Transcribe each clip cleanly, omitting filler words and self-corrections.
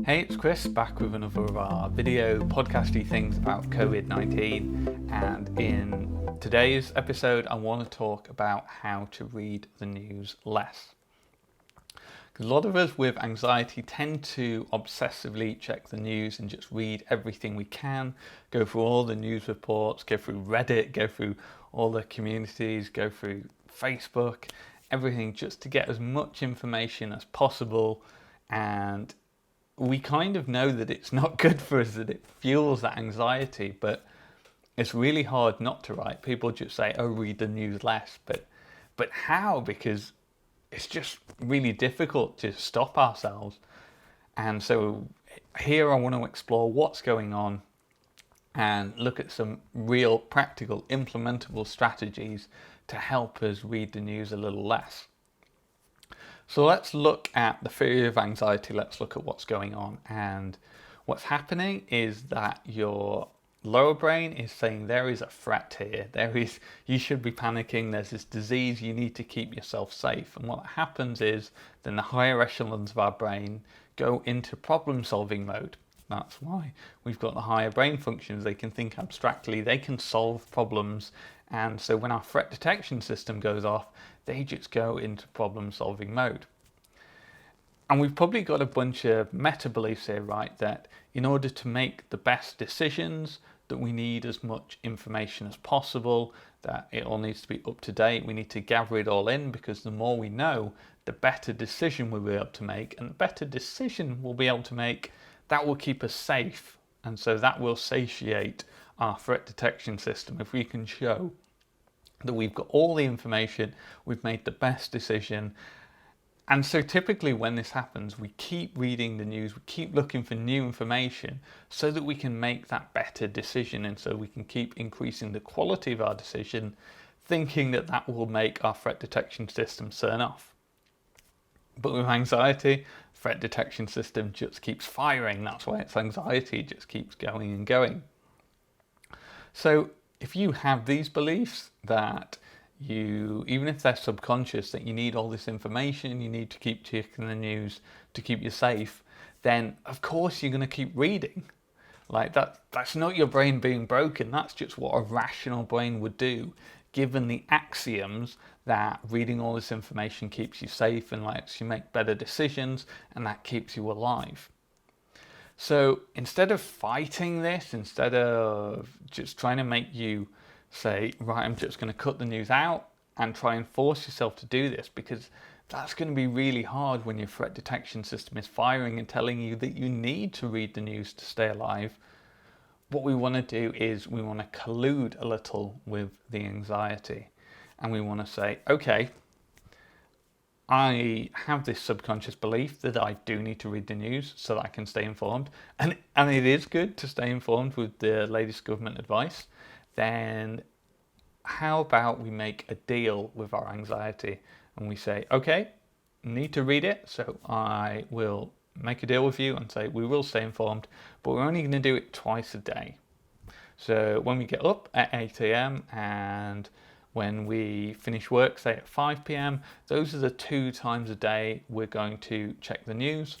Hey, it's Chris back with another of our video podcasty things about COVID-19, and in today's episode I want to talk about how to read the news less. Because a lot of us with anxiety tend to obsessively check the news and just read everything we can, go through all the news reports, go through Reddit, go through all the communities, go through Facebook, everything just to get as much information as possible. And we kind of know that it's not good for us, that it fuels that anxiety, but it's really hard not to, right? People just say, oh, read the news less, but how? Because it's just really difficult to stop ourselves. And so here I want to explore what's going on and look at some real practical implementable strategies to help us read the news a little less. So let's look at the theory of anxiety. Let's look at what's going on. And what's happening is that your lower brain is saying there is a threat here. You should be panicking. There's this disease. You need to keep yourself safe. And what happens is then the higher echelons of our brain go into problem solving mode. That's why we've got the higher brain functions. They can think abstractly. They can solve problems. And so when our threat detection system goes off, they just go into problem solving mode. And we've probably got a bunch of meta beliefs here, right? That in order to make the best decisions, that we need as much information as possible, that it all needs to be up to date. We need to gather it all in, because the more we know, the better decision we'll be able to make. And the better decision we'll be able to make, that will keep us safe. And so that will satiate our threat detection system if we can show that we've got all the information, we've made the best decision. And so typically when this happens, we keep reading the news, we keep looking for new information so that we can make that better decision, and so we can keep increasing the quality of our decision, thinking that that will make our threat detection system turn off. But with anxiety, threat detection system just keeps firing. That's why it's anxiety, it just keeps going and going. So if you have these beliefs that even if they're subconscious, that you need all this information, you need to keep checking the news to keep you safe, then of course you're going to keep reading. Like that's not your brain being broken. That's just what a rational brain would do, given the axioms that reading all this information keeps you safe and lets you make better decisions, and that keeps you alive. So instead of fighting this, instead of just trying to make you say, right, I'm just going to cut the news out and try and force yourself to do this, because that's going to be really hard when your threat detection system is firing and telling you that you need to read the news to stay alive. What we want to do is we want to collude a little with the anxiety, and we want to say, okay, I have this subconscious belief that I do need to read the news so that I can stay informed, and it is good to stay informed with the latest government advice. Then how about we make a deal with our anxiety and we say, okay, need to read it, so I will make a deal with you and say we will stay informed, but we're only going to do it twice a day. So when we get up at 8 a.m. and when we finish work, say at 5 p.m, those are the 2 times a day we're going to check the news.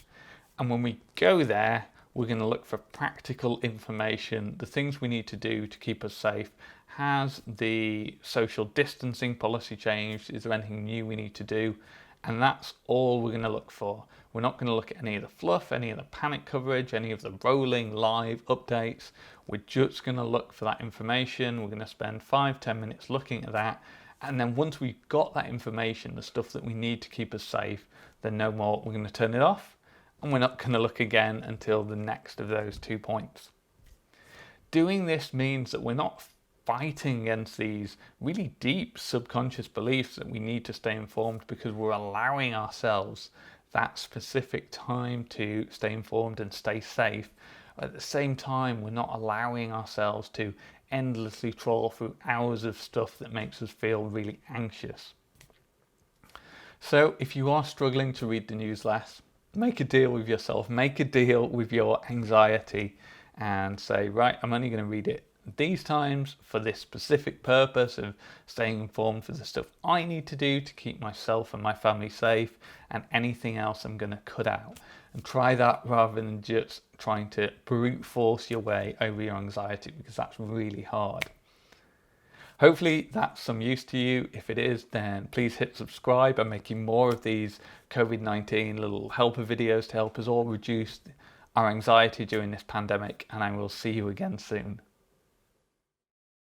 And when we go there, we're going to look for practical information, the things we need to do to keep us safe. Has the social distancing policy changed? Is there anything new we need to do? And that's all we're going to look for. We're not going to look at any of the fluff, any of the panic coverage, any of the rolling live updates. We're just going to look for that information. We're going to spend 5-10 minutes looking at that. And then once we've got that information, the stuff that we need to keep us safe, then no more, we're going to turn it off. And we're not going to look again until the next of those 2 points. Doing this means that we're not fighting against these really deep subconscious beliefs that we need to stay informed, because we're allowing ourselves that specific time to stay informed and stay safe. At the same time, we're not allowing ourselves to endlessly trawl through hours of stuff that makes us feel really anxious. So if you are struggling to read the news less, make a deal with yourself, make a deal with your anxiety and say, right, I'm only going to read it these times for this specific purpose of staying informed for the stuff I need to do to keep myself and my family safe, and anything else I'm going to cut out. And try that rather than just trying to brute force your way over your anxiety, because that's really hard. Hopefully that's some use to you. If it is, then please hit subscribe. I'm making more of these COVID-19 little helper videos to help us all reduce our anxiety during this pandemic, and I will see you again soon.